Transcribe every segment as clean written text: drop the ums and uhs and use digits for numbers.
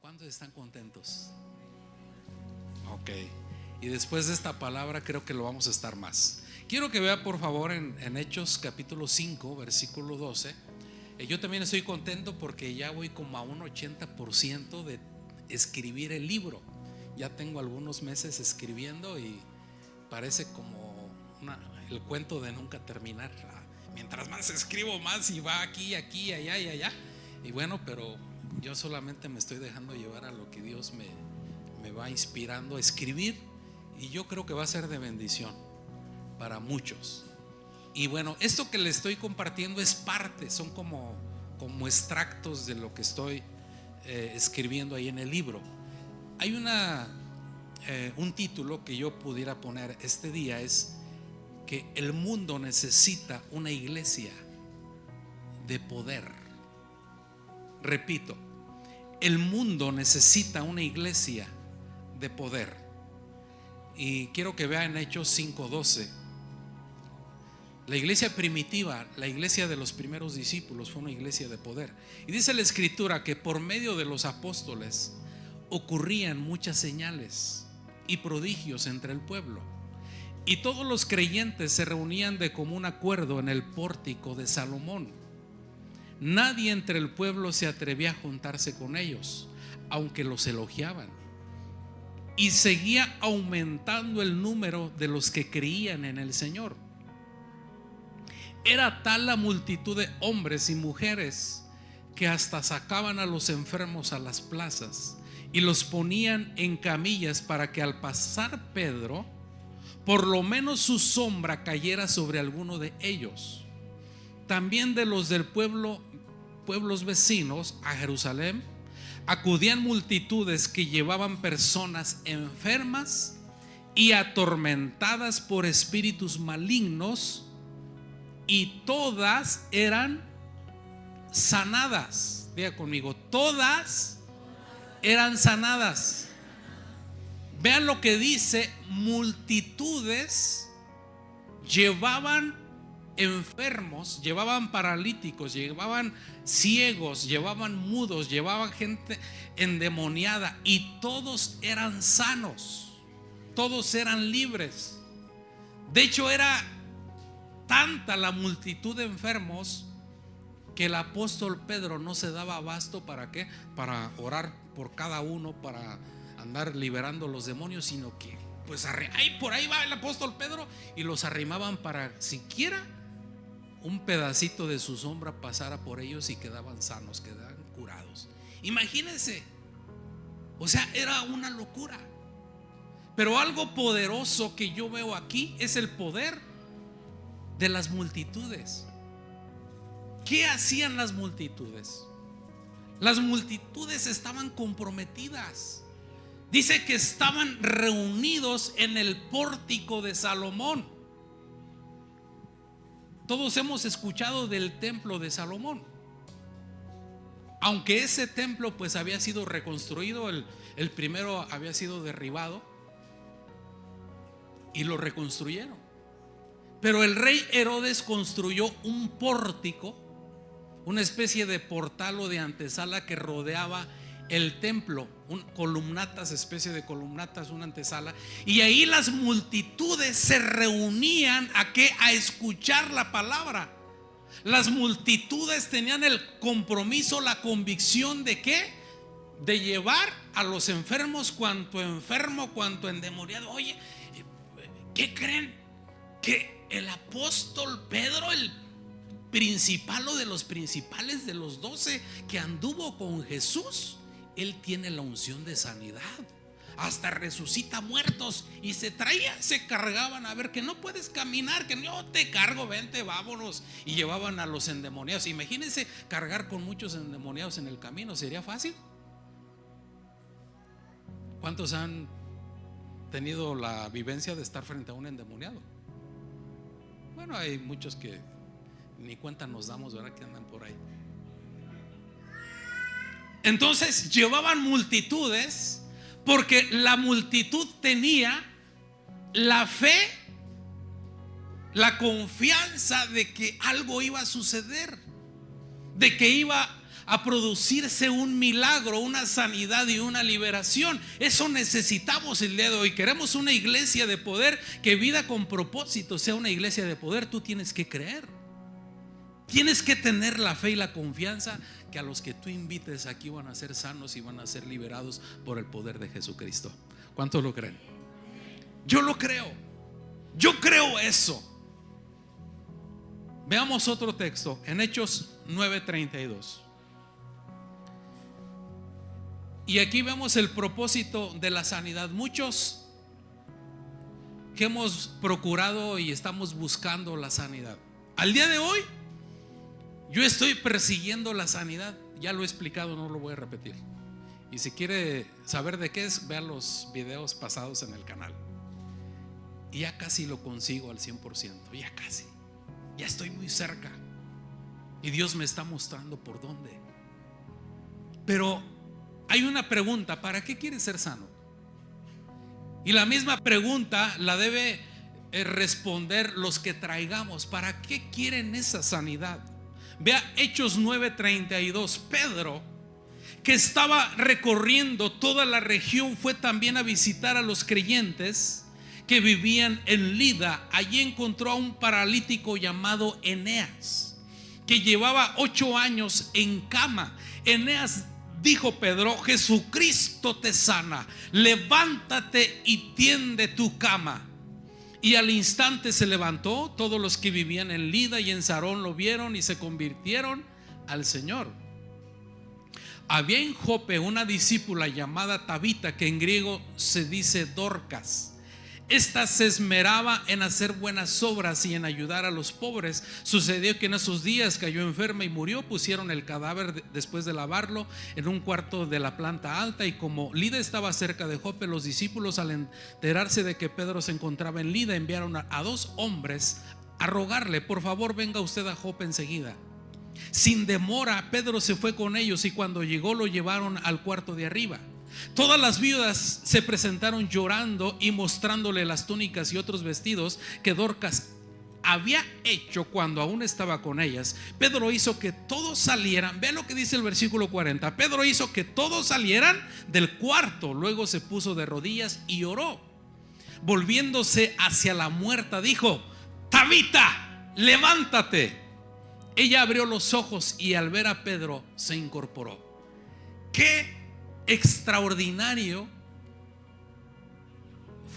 ¿Cuántos están contentos? Ok. Y después de esta palabra creo que lo vamos a estar más. Quiero que vea por favor en Hechos capítulo 5 versículo 12. Yo también estoy contento porque ya voy como a un 80% de escribir el libro. Ya tengo algunos meses escribiendo y parece como el cuento de nunca terminar. Mientras más escribo más y va aquí, aquí, allá y allá. Y bueno, pero yo solamente me estoy dejando llevar a lo que Dios me va inspirando a escribir. Y yo creo que va a ser de bendición para muchos. Y bueno, esto que le estoy compartiendo es parte, son como extractos de lo que estoy escribiendo ahí en el libro. Hay un título que yo pudiera poner este día, es que el mundo necesita una iglesia de poder. Repito, el mundo necesita una iglesia de poder. Y quiero que vean en Hechos 5:12. La iglesia primitiva, la iglesia de los primeros discípulos, fue una iglesia de poder. Y dice la escritura que por medio de los apóstoles ocurrían muchas señales y prodigios entre el pueblo. Y todos los creyentes se reunían de común acuerdo en el pórtico de Salomón. Nadie entre el pueblo se atrevía a juntarse con ellos, aunque los elogiaban. Y seguía aumentando el número de los que creían en el Señor. Era tal la multitud de hombres y mujeres que hasta sacaban a los enfermos a las plazas y los ponían en camillas para que al pasar Pedro, por lo menos su sombra cayera sobre alguno de ellos. También de los del pueblos vecinos a Jerusalén acudían multitudes que llevaban personas enfermas y atormentadas por espíritus malignos, y todas eran sanadas. Diga conmigo, todas eran sanadas. Vean lo que dice: multitudes llevaban enfermos, llevaban paralíticos, llevaban ciegos, llevaban mudos, llevaban gente endemoniada, y todos eran sanos, todos eran libres. De hecho, era tanta la multitud de enfermos que el apóstol Pedro no se daba abasto. ¿Para qué? Para orar por cada uno, para andar liberando los demonios, sino que pues por ahí va el apóstol Pedro, y los arrimaban para siquiera un pedacito de su sombra pasara por ellos y quedaban sanos, quedaban curados. Imagínense, o sea, era una locura. Pero algo poderoso que yo veo aquí es el poder de las multitudes. ¿Qué hacían las multitudes? Las multitudes estaban comprometidas. Dice que estaban reunidos en el pórtico de Salomón. Todos hemos escuchado del templo de Salomón. Aunque ese templo pues había sido reconstruido, el primero había sido derribado y lo reconstruyeron. Pero el rey Herodes construyó un pórtico, una especie de portal o de antesala que rodeaba el templo, columnatas, especie de columnatas, una antesala, y ahí las multitudes se reunían a escuchar la palabra. Las multitudes tenían el compromiso, la convicción de ¿qué? De llevar a los enfermos, cuanto enfermo, cuanto endemoniado. Oye, ¿qué creen? Que el apóstol Pedro, el principal o de los principales de los 12 que anduvo con Jesús, él tiene la unción de sanidad, hasta resucita muertos, y se cargaban, a ver, que no puedes caminar, que yo te cargo, vente, vámonos, y llevaban a los endemoniados. Imagínense cargar con muchos endemoniados en el camino, ¿sería fácil? ¿Cuántos han tenido la vivencia de estar frente a un endemoniado? Bueno, hay muchos que ni cuenta nos damos, ¿verdad? Que andan por ahí. Entonces llevaban multitudes porque la multitud tenía la fe, la confianza de que algo iba a suceder, de que iba a producirse un milagro, una sanidad y una liberación. Eso necesitamos el día de hoy. Queremos una iglesia de poder, que Vida con Propósito sea una iglesia de poder. Tú tienes que creer, tienes que tener la fe y la confianza que a los que tú invites aquí van a ser sanos y van a ser liberados por el poder de Jesucristo. ¿Cuántos lo creen? Yo lo creo. Yo creo eso. Veamos otro texto en Hechos 9:32. Y aquí vemos el propósito de la sanidad. Muchos que hemos procurado y estamos buscando la sanidad. Al día de hoy, yo estoy persiguiendo la sanidad. Ya lo he explicado, no lo voy a repetir. Y si quiere saber de qué es, vea los videos pasados en el canal. Y ya casi lo consigo al 100%. Ya casi. Ya estoy muy cerca. Y Dios me está mostrando por dónde. Pero hay una pregunta: ¿para qué quieres ser sano? Y la misma pregunta la debe responder los que traigamos. ¿Para qué quieren esa sanidad? Vea Hechos 9:32. Pedro, que estaba recorriendo toda la región, fue también a visitar a los creyentes que vivían en Lida. Allí encontró a un paralítico llamado Eneas, que llevaba 8 años en cama. Eneas, dijo Pedro: Jesucristo te sana, levántate y tiende tu cama. Y al instante se levantó. Todos los que vivían en Lida y en Sarón lo vieron y se convirtieron al Señor. Había en Jope una discípula llamada Tabita, que en griego se dice Dorcas. Esta se esmeraba en hacer buenas obras y en ayudar a los pobres. Sucedió que en esos días cayó enferma y murió. Pusieron el cadáver, después de lavarlo, en un cuarto de la planta alta. Y como Lida estaba cerca de Jope, los discípulos, al enterarse de que Pedro se encontraba en Lida, enviaron a 2 hombres a rogarle: por favor, venga usted a Jope enseguida. Sin demora, Pedro se fue con ellos, y cuando llegó lo llevaron al cuarto de arriba. Todas las viudas se presentaron llorando y mostrándole las túnicas y otros vestidos que Dorcas había hecho cuando aún estaba con ellas. Pedro hizo que todos salieran. Vean lo que dice el versículo 40. Pedro hizo que todos salieran del cuarto. Luego se puso de rodillas y oró. Volviéndose hacia la muerta, dijo: Tabita, levántate. Ella abrió los ojos y al ver a Pedro se incorporó. ¿Qué extraordinario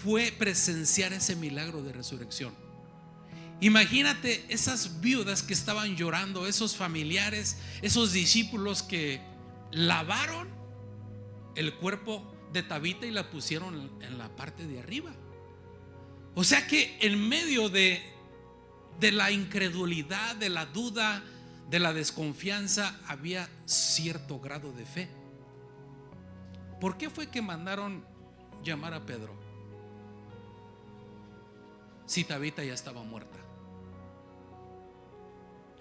fue presenciar ese milagro de resurrección? Imagínate esas viudas que estaban llorando, esos familiares, esos discípulos que lavaron el cuerpo de Tabita y la pusieron en la parte de arriba. O sea que en medio de la incredulidad, de la duda, de la desconfianza, había cierto grado de fe. ¿Por qué fue que mandaron llamar a Pedro si Tabita ya estaba muerta?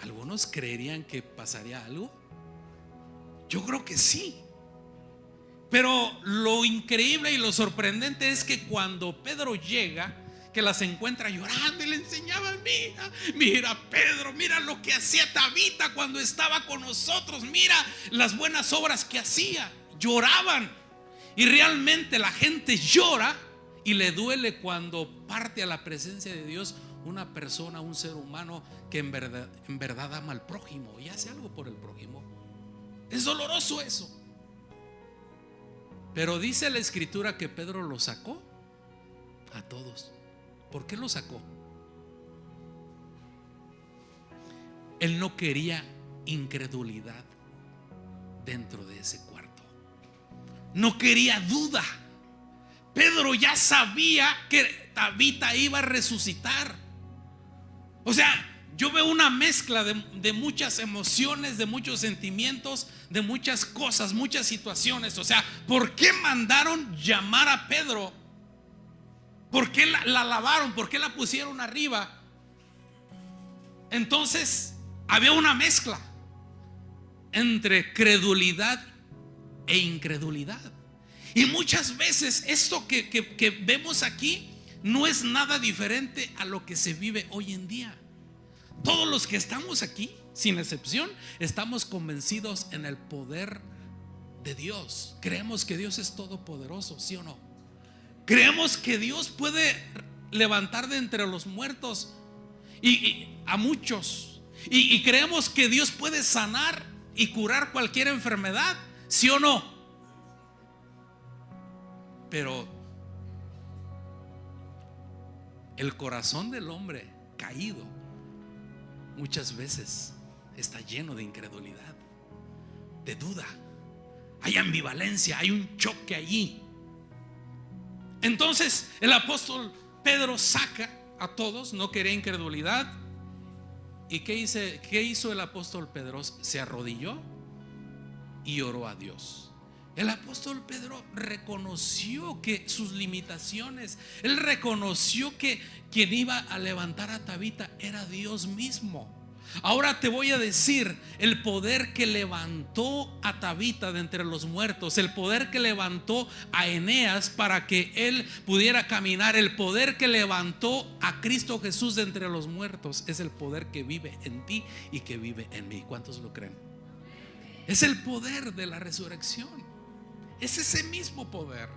¿Algunos creerían que pasaría algo? Yo creo que sí. Pero lo increíble y lo sorprendente es que cuando Pedro llega, que las encuentra llorando y le enseñaba: mira Pedro, mira lo que hacía Tabita cuando estaba con nosotros, mira las buenas obras que hacía. Lloraban. Y realmente la gente llora y le duele cuando parte a la presencia de Dios una persona, un ser humano que en verdad ama al prójimo y hace algo por el prójimo. Es doloroso eso. Pero dice la escritura que Pedro lo sacó a todos. ¿Por qué lo sacó? Él no quería incredulidad dentro de ese cuarto. No quería duda. Pedro ya sabía que Tabita iba a resucitar. O sea, yo veo una mezcla de muchas emociones, de muchos sentimientos, de muchas cosas, muchas situaciones. O sea, ¿por qué mandaron llamar a Pedro? ¿Por qué la lavaron? ¿Por qué la pusieron arriba? Entonces había una mezcla entre credulidad e incredulidad. Y muchas veces esto que vemos aquí no es nada diferente a lo que se vive hoy en día. Todos los que estamos aquí sin excepción, estamos convencidos en el poder de Dios. Creemos que Dios es todopoderoso, ¿sí o no? Creemos que Dios puede levantar de entre los muertos y a muchos. Y creemos que Dios puede sanar y curar cualquier enfermedad, ¿sí o no? Pero el corazón del hombre caído muchas veces está lleno de incredulidad, de duda. Hay ambivalencia, hay un choque allí. Entonces el apóstol Pedro saca a todos, no quería incredulidad. ¿Y qué hizo el apóstol Pedro? Se arrodilló y oró a Dios. El apóstol Pedro reconoció que sus limitaciones, él reconoció que quien iba a levantar a Tabita era Dios mismo. Ahora te voy a decir el poder que levantó a Tabita de entre los muertos, el poder que levantó a Eneas para que él pudiera caminar, el poder que levantó a Cristo Jesús de entre los muertos, es el poder que vive en ti y que vive en mí. ¿Cuántos lo creen? Es el poder de la resurrección. Es ese mismo poder.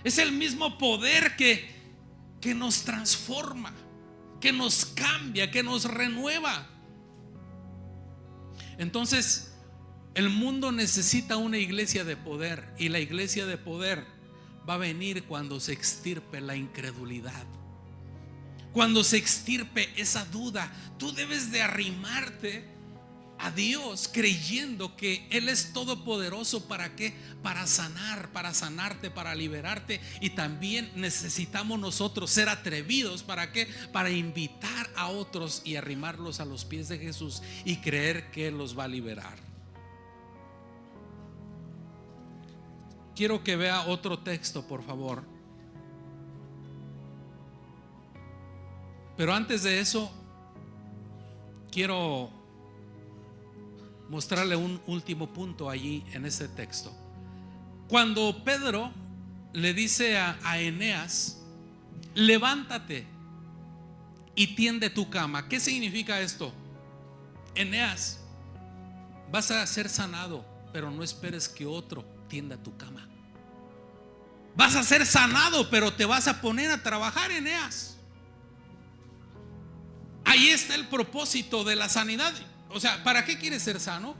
Es el mismo poder que nos transforma, que nos cambia, que nos renueva. Entonces, el mundo necesita una iglesia de poder, y la iglesia de poder va a venir cuando se extirpe la incredulidad, cuando se extirpe esa duda. Tú debes de arrimarte a Dios creyendo que Él es todopoderoso. ¿Para qué? Para sanar, para sanarte, para liberarte. Y también necesitamos nosotros ser atrevidos. ¿Para qué? Para invitar a otros y arrimarlos a los pies de Jesús y creer que Él los va a liberar. Quiero que vea otro texto, por favor. Pero antes de eso, quiero mostrarle un último punto allí en ese texto. Cuando Pedro le dice a Eneas: levántate y tiende tu cama. ¿Qué significa esto? Eneas, vas a ser sanado, pero no esperes que otro tienda tu cama. Vas a ser sanado, pero te vas a poner a trabajar, Eneas. Ahí está el propósito de la sanidad. O sea, ¿para qué quieres ser sano?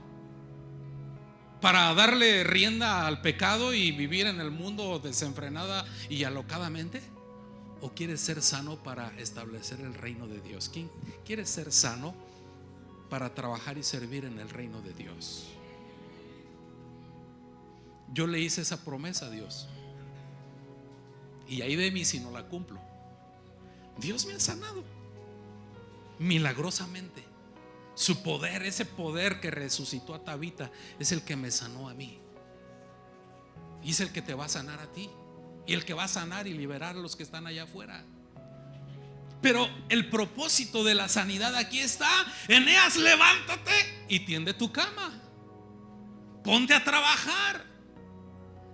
¿Para darle rienda al pecado y vivir en el mundo desenfrenada y alocadamente? ¿O quieres ser sano para establecer el reino de Dios? ¿Quién quiere ser sano para trabajar y servir en el reino de Dios? Yo le hice esa promesa a Dios, y ahí de mí si no la cumplo. Dios me ha sanado milagrosamente. Su poder, ese poder que resucitó a Tabita, es el que me sanó a mí, y es el que te va a sanar a ti, y el que va a sanar y liberar a los que están allá afuera. Pero el propósito de la sanidad aquí está. Eneas, levántate y tiende tu cama. Ponte a trabajar.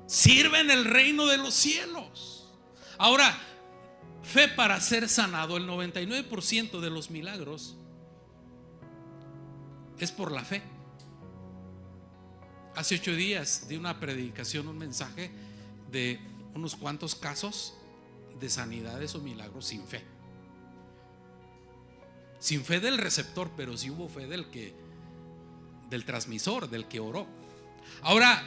Sirve en el reino de los cielos. Ahora, fe para ser sanado. El 99% de los milagros es por la fe. Hace 8 días di una predicación, un mensaje de unos cuantos casos de sanidades o milagros sin fe. Sin fe del receptor, pero sí hubo fe del transmisor, del que oró. Ahora,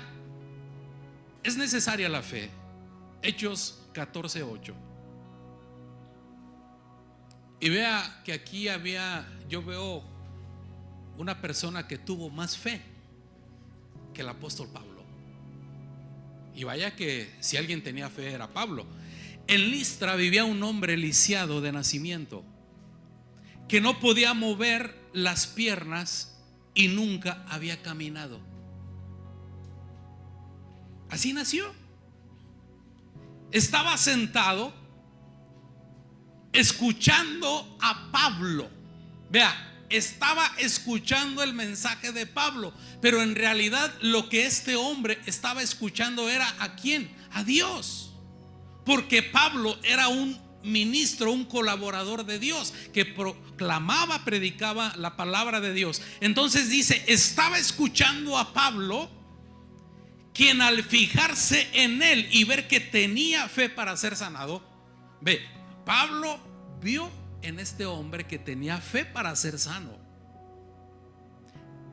es necesaria la fe. Hechos 14:8. Y vea que aquí yo veo una persona que tuvo más fe que el apóstol Pablo. Y vaya que si alguien tenía fe era Pablo. En Listra vivía un hombre lisiado de nacimiento, que no podía mover las piernas y nunca había caminado. Así nació. Estaba sentado escuchando a Pablo. Vea, estaba escuchando el mensaje de Pablo, pero en realidad lo que este hombre estaba escuchando era ¿a quién? A Dios. Porque Pablo era un ministro, un colaborador de Dios que proclamaba, predicaba la palabra de Dios. Entonces dice, estaba escuchando a Pablo, quien al fijarse en él y ver que tenía fe para ser sanado, ve, Pablo vio en este hombre que tenía fe para ser sano.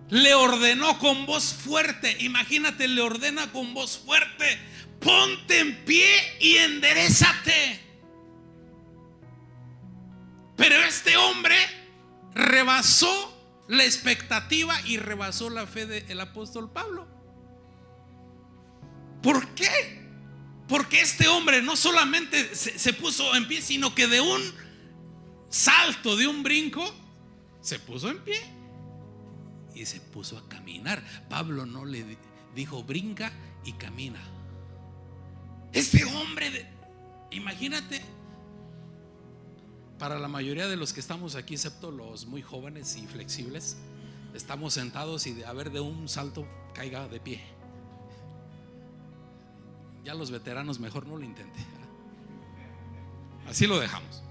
Le ordenó con voz fuerte, imagínate, le ordena con voz fuerte: ponte en pie y enderézate. Pero este hombre rebasó la expectativa y rebasó la fe del apóstol Pablo. ¿Por qué? Porque este hombre no solamente se puso en pie, sino que de un salto, de un brinco, se puso en pie y se puso a caminar. Pablo no le dijo brinca y camina. Este hombre, imagínate, para la mayoría de los que estamos aquí, excepto los muy jóvenes y flexibles, estamos sentados y de un salto caiga de pie. Ya los veteranos mejor no lo intenten. Así lo dejamos.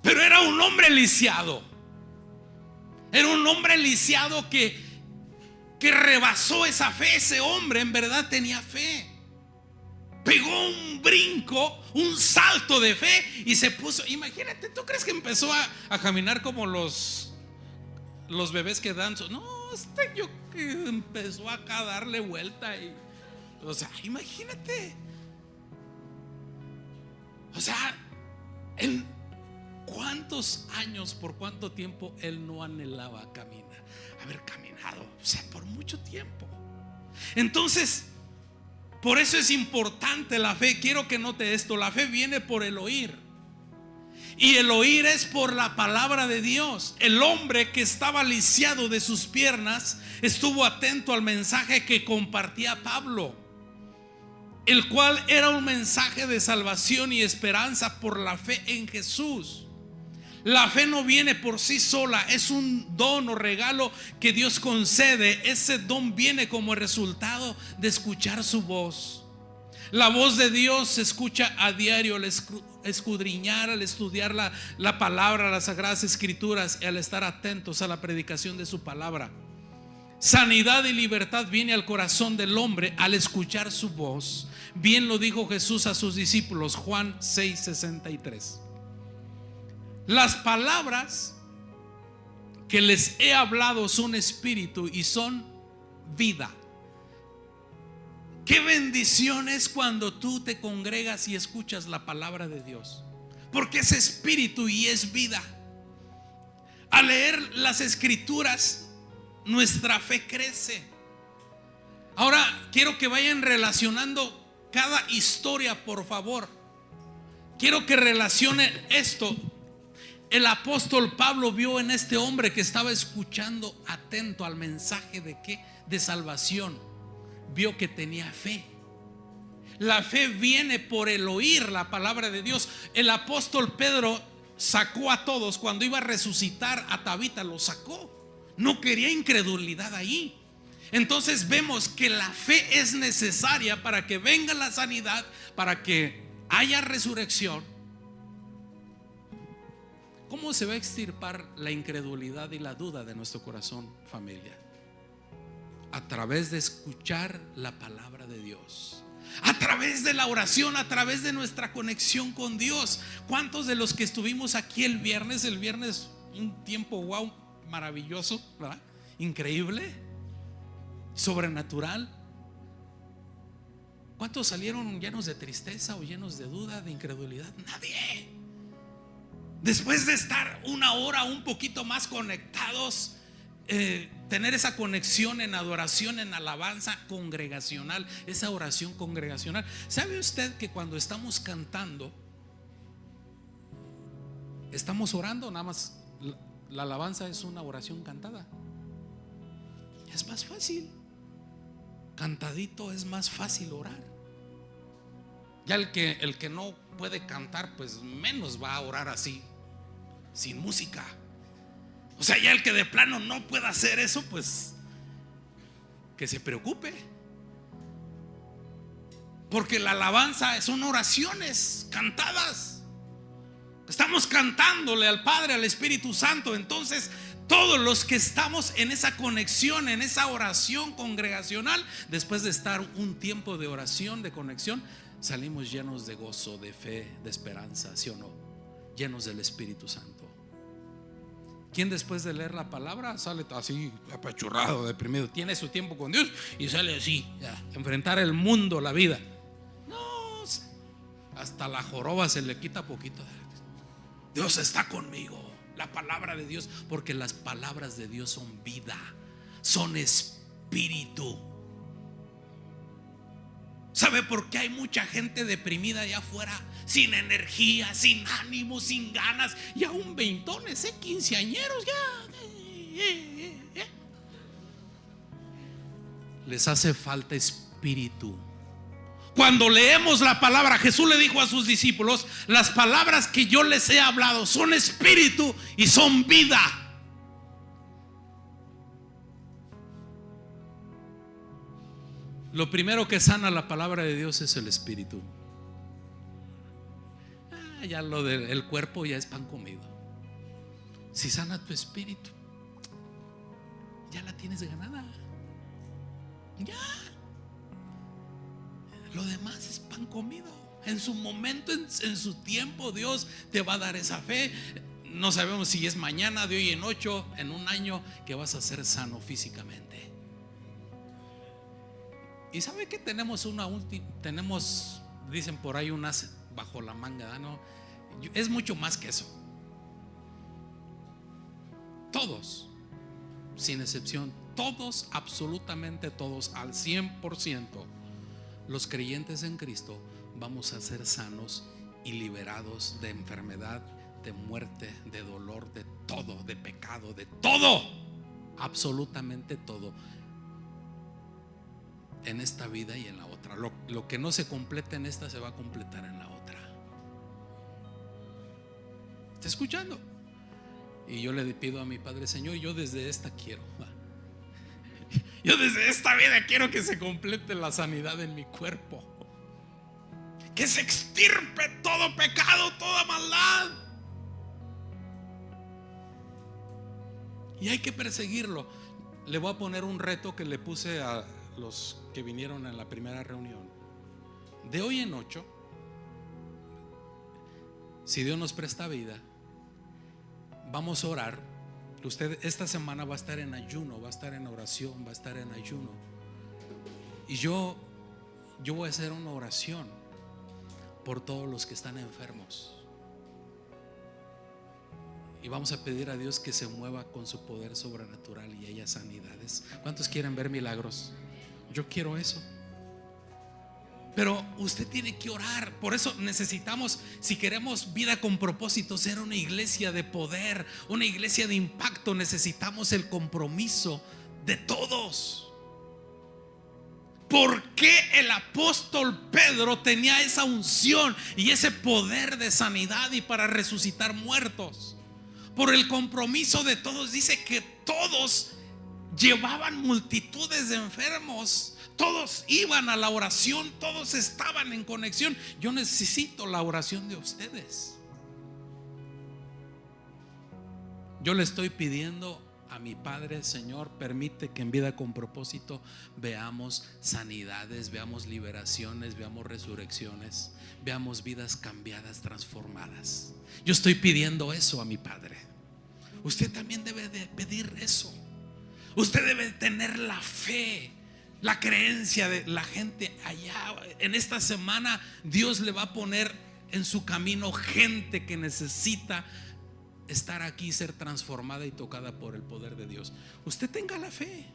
Pero era un hombre lisiado. Era un hombre lisiado que rebasó esa fe. Ese hombre en verdad tenía fe. Pegó un brinco, un salto de fe y se puso. Imagínate, ¿tú crees que empezó a caminar como los bebés que dan? No, yo que empezó acá a darle vuelta y, o sea, imagínate. O sea, ¿en cuántos años, por cuánto tiempo él no anhelaba haber caminado? O sea, por mucho tiempo. Entonces, por eso es importante la fe. Quiero que note esto: la fe viene por el oír, y el oír es por la palabra de Dios. El hombre que estaba lisiado de sus piernas estuvo atento al mensaje que compartía Pablo, el cual era un mensaje de salvación y esperanza por la fe en Jesús. La fe no viene por sí sola, es un don o regalo que Dios concede. Ese don viene como resultado de escuchar su voz. La voz de Dios se escucha a diario al escudriñar, al estudiar la palabra, las sagradas escrituras, y al estar atentos a la predicación de su palabra. Sanidad y libertad viene al corazón del hombre al escuchar su voz. Bien lo dijo Jesús a sus discípulos, Juan 6:63. Las palabras que les he hablado son espíritu y son vida. Qué bendición es cuando tú te congregas y escuchas la palabra de Dios, porque es espíritu y es vida. Al leer las escrituras, nuestra fe crece. Ahora quiero que vayan relacionando cada historia, por favor. Quiero que relacionen esto. El apóstol Pablo vio en este hombre que estaba escuchando atento al mensaje de salvación. Vio que tenía fe. La fe viene por el oír la palabra de Dios. El apóstol Pedro sacó a todos cuando iba a resucitar a Tabita, lo sacó. No quería incredulidad ahí. Entonces vemos que la fe es necesaria para que venga la sanidad, para que haya resurrección. ¿Cómo se va a extirpar la incredulidad y la duda de nuestro corazón, familia? A través de escuchar la palabra de Dios, a través de la oración, a través de nuestra conexión con Dios. ¿Cuántos de los que estuvimos aquí el viernes, un tiempo wow, maravilloso, ¿verdad? Increíble, sobrenatural? ¿Cuántos salieron llenos de tristeza o llenos de duda, de incredulidad? Nadie. Después de estar una hora un poquito más conectados, tener esa conexión en adoración, en alabanza congregacional, esa oración congregacional. ¿Sabe usted que cuando estamos cantando, estamos orando? Nada más la alabanza es una oración cantada. Es más fácil. Cantadito es más fácil orar. Ya el que no puede cantar, pues menos va a orar así, sin música. O sea, ya el que de plano no pueda hacer eso, pues que se preocupe. Porque la alabanza son oraciones cantadas. Estamos cantándole al Padre, al Espíritu Santo. Entonces, todos los que estamos en esa conexión, en esa oración congregacional, después de estar un tiempo de oración, de conexión, salimos llenos de gozo, de fe, de esperanza, ¿sí o no? Llenos del Espíritu Santo. ¿Quién después de leer la palabra sale así apachurrado, deprimido? Tiene su tiempo con Dios y sale así, ya, enfrentar el mundo, la vida. No, hasta la joroba se le quita poquito. Dios está conmigo, la palabra de Dios, porque las palabras de Dios son vida, son espíritu. ¿Sabe por qué hay mucha gente deprimida allá afuera? Sin energía, sin ánimo, sin ganas. Y aún veintones, quinceañeros ya. Les hace falta espíritu. Cuando leemos la palabra, Jesús le dijo a sus discípulos: las palabras que yo les he hablado son espíritu y son vida. Lo primero que sana la palabra de Dios es el espíritu. Ya lo del cuerpo ya es pan comido. Si sana tu espíritu, ya la tienes ganada. Ya. Lo demás es pan comido. En su momento, en su tiempo, Dios te va a dar esa fe. No sabemos si es mañana, de hoy en 8, en un año, que vas a ser sano físicamente. Y sabe que tenemos una última, dicen por ahí, un as bajo la manga, ¿no? Es mucho más que eso. Todos, sin excepción, todos, absolutamente todos, al 100%, los creyentes en Cristo vamos a ser sanos y liberados de enfermedad, de muerte, de dolor, de todo, de pecado, de todo, absolutamente todo, en esta vida y en la otra. Lo que no se completa en esta se va a completar en la otra. ¿Está escuchando? Y yo le pido a mi Padre: Señor, yo desde esta quiero. Yo desde esta vida quiero que se complete la sanidad en mi cuerpo, que se extirpe todo pecado, toda maldad. Y hay que perseguirlo. Le voy a poner un reto que le puse a los que vinieron en la primera reunión. De hoy en 8, si Dios nos presta vida, vamos a orar. Usted esta semana va a estar en ayuno, va a estar en oración, va a estar en ayuno. Y yo voy a hacer una oración por todos los que están enfermos. Y vamos a pedir a Dios que se mueva con su poder sobrenatural y haya sanidades. ¿Cuántos quieren ver milagros? Yo quiero eso. Pero usted tiene que orar. Por eso necesitamos, si queremos vida con propósito, ser una iglesia de poder, una iglesia de impacto, necesitamos el compromiso de todos. ¿Por qué el apóstol Pedro tenía esa unción y ese poder de sanidad y para resucitar muertos? Por el compromiso de todos. Dice que todos llevaban multitudes de enfermos. Todos iban a la oración, todos estaban en conexión. Yo necesito la oración de ustedes. Yo le estoy pidiendo a mi Padre: Señor, permite que en vida con propósito veamos sanidades, veamos liberaciones, veamos resurrecciones, veamos vidas cambiadas, transformadas. Yo estoy pidiendo eso a mi Padre. Usted también debe de pedir eso. Usted debe tener la fe, la creencia de la gente allá. En esta semana Dios le va a poner en su camino gente que necesita estar aquí, ser transformada y tocada por el poder de Dios. Usted tenga la fe,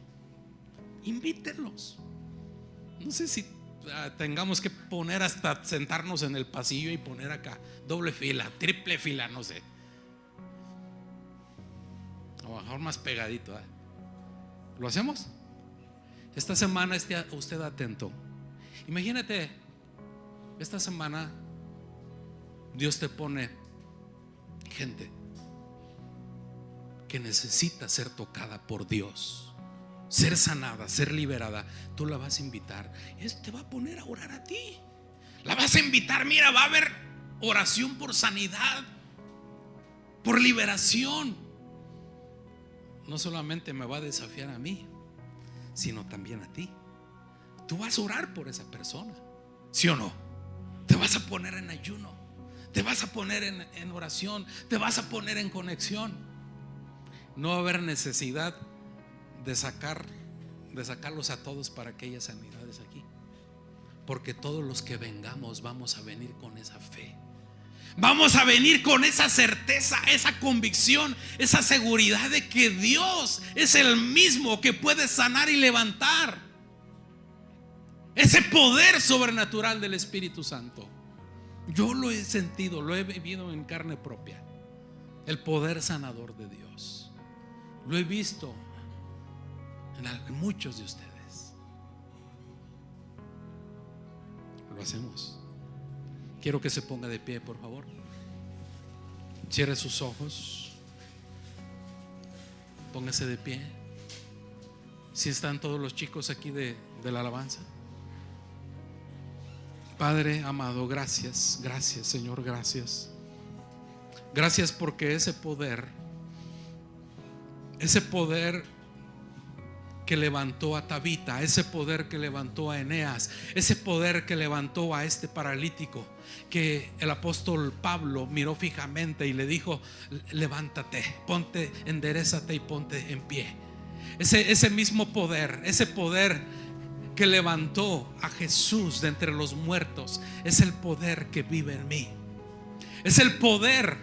invítenlos. No sé si tengamos que poner hasta sentarnos en el pasillo y poner acá doble fila, triple fila, no sé. A lo mejor más pegadito. ¿Lo hacemos? Esta semana esté usted atento. Imagínate, esta semana Dios te pone gente que necesita ser tocada por Dios, ser sanada, ser liberada. Tú la vas a invitar. Te va a poner a orar a ti. La vas a invitar. Mira, va a haber oración por sanidad por liberación. No solamente me va a desafiar a mí, sino también a ti. Tú vas a orar por esa persona, ¿sí o no? Te vas a poner en ayuno, te vas a poner en oración, te vas a poner en conexión. No va a haber necesidad de sacarlos a todos para que haya sanidades aquí, porque todos los que vengamos vamos a venir con esa fe. Vamos a venir con esa certeza, esa convicción, esa seguridad de que Dios es el mismo que puede sanar y levantar. Ese poder sobrenatural del Espíritu Santo. Yo lo he sentido, lo he vivido en carne propia. El poder sanador de Dios. Lo he visto en muchos de ustedes. Lo hacemos. Quiero que se ponga de pie, por favor. Cierre sus ojos. Póngase de pie. Si están todos los chicos aquí de la alabanza. Padre amado, gracias, gracias Señor, gracias. Gracias porque ese poder que levantó a Tabita, ese poder que levantó a Eneas, ese poder que levantó a este paralítico, que el apóstol Pablo miró fijamente y le dijo: levántate, ponte, enderézate y ponte en pie. Ese mismo poder, ese poder que levantó a Jesús de entre los muertos, es el poder que vive en mí. Es el poder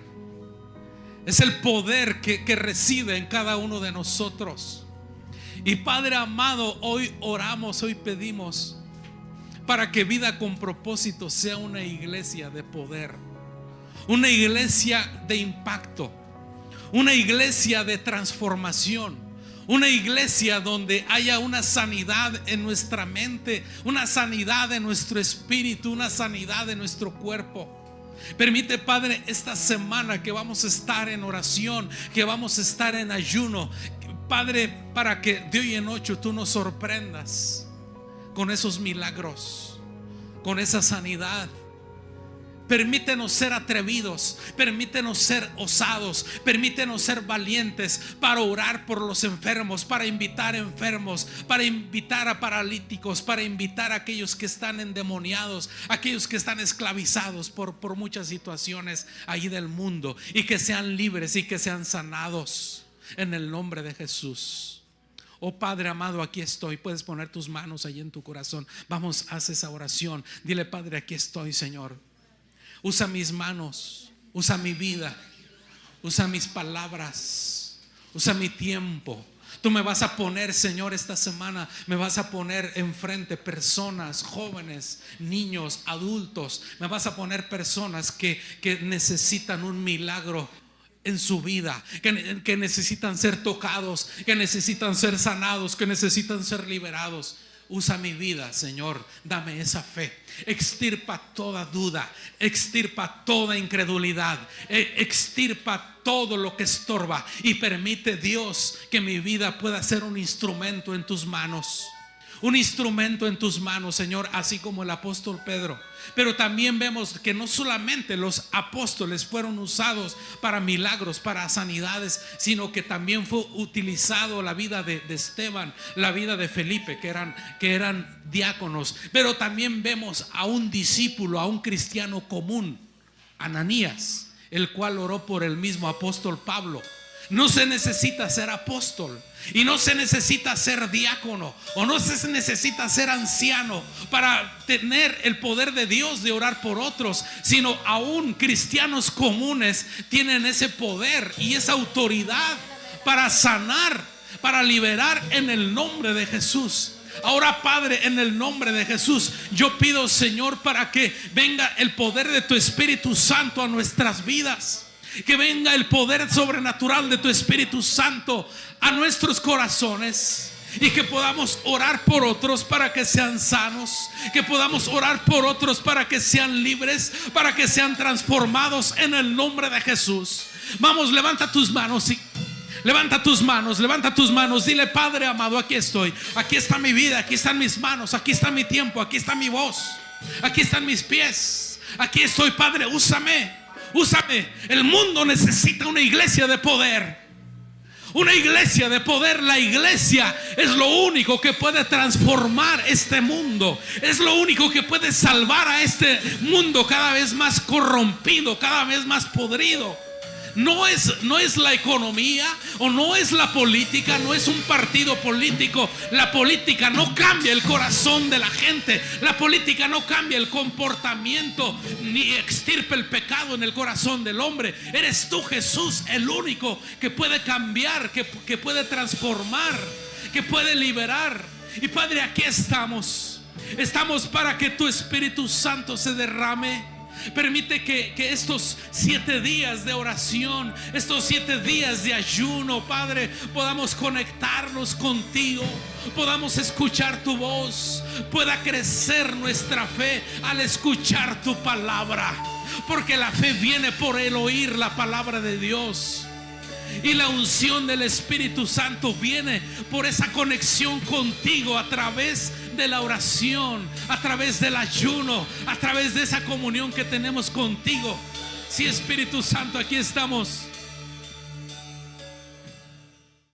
que reside en cada uno de nosotros. Y Padre amado, hoy oramos, hoy pedimos para que Vida con Propósito sea una iglesia de poder, una iglesia de impacto, una iglesia de transformación, una iglesia donde haya una sanidad en nuestra mente, una sanidad en nuestro espíritu, una sanidad en nuestro cuerpo. Permite, Padre, esta semana que vamos a estar en oración, que vamos a estar en ayuno, Padre, para que de hoy en 8 tú nos sorprendas con esos milagros, con esa sanidad. Permítenos ser atrevidos, permítenos ser osados, permítenos ser valientes para orar por los enfermos, para invitar enfermos, para invitar a paralíticos, para invitar a aquellos que están endemoniados, aquellos que están esclavizados por muchas situaciones ahí del mundo, y que sean libres y que sean sanados en el nombre de Jesús. Oh Padre amado, aquí estoy. Puedes poner tus manos ahí en tu corazón. Vamos, haz esa oración. Dile: Padre, aquí estoy, Señor. Usa mis manos, usa mi vida, usa mis palabras, usa mi tiempo. Tú me vas a poner, Señor, esta semana me vas a poner enfrente personas, jóvenes, niños, adultos. Me vas a poner personas que necesitan un milagro en su vida, que necesitan ser tocados, que necesitan ser sanados, que necesitan ser liberados. Usa mi vida, Señor, dame esa fe. Extirpa toda duda, extirpa toda incredulidad, extirpa todo lo que estorba, y permite, Dios, que mi vida pueda ser un instrumento en tus manos. Un instrumento en tus manos, Señor, así como el apóstol Pedro. Pero también vemos que no solamente los apóstoles fueron usados para milagros, para sanidades, sino que también fue utilizado la vida de Esteban, la vida de Felipe, que eran diáconos. Pero también vemos a un discípulo, a un cristiano común, Ananías, el cual oró por el mismo apóstol Pablo. No se necesita ser apóstol, y no se necesita ser diácono, o no se necesita ser anciano para tener el poder de Dios de orar por otros, sino aún cristianos comunes tienen ese poder y esa autoridad para sanar, para liberar en el nombre de Jesús. Ahora, Padre, en el nombre de Jesús, yo pido, Señor, para que venga el poder de tu Espíritu Santo a nuestras vidas. Que venga el poder sobrenatural de tu Espíritu Santo a nuestros corazones, y que podamos orar por otros para que sean sanos, que podamos orar por otros para que sean libres, para que sean transformados en el nombre de Jesús. Vamos, levanta tus manos y levanta tus manos, levanta tus manos. Dile: Padre amado, aquí estoy. Aquí está mi vida, aquí están mis manos, aquí está mi tiempo, aquí está mi voz, aquí están mis pies. Aquí estoy, Padre, úsame. Úsame. El mundo necesita una iglesia de poder. Una iglesia de poder. La iglesia es lo único que puede transformar este mundo. Es lo único que puede salvar a este mundo cada vez más corrompido, cada vez más podrido. No es la economía o no es la política, no es un partido político. La política no cambia el corazón de la gente. La política no cambia el comportamiento ni extirpa el pecado en el corazón del hombre. Eres tú, Jesús, el único que puede cambiar, que puede transformar, que puede liberar. Y Padre, aquí estamos. Estamos para que tu Espíritu Santo se derrame. Permite que estos 7 días de oración, estos 7 días de ayuno, Padre, podamos conectarnos contigo, podamos escuchar tu voz, pueda crecer nuestra fe al escuchar tu palabra, porque la fe viene por el oír la palabra de Dios. Y la unción del Espíritu Santo viene por esa conexión contigo a través de la oración, a través del ayuno, a través de esa comunión que tenemos contigo. Sí, Espíritu Santo, aquí estamos.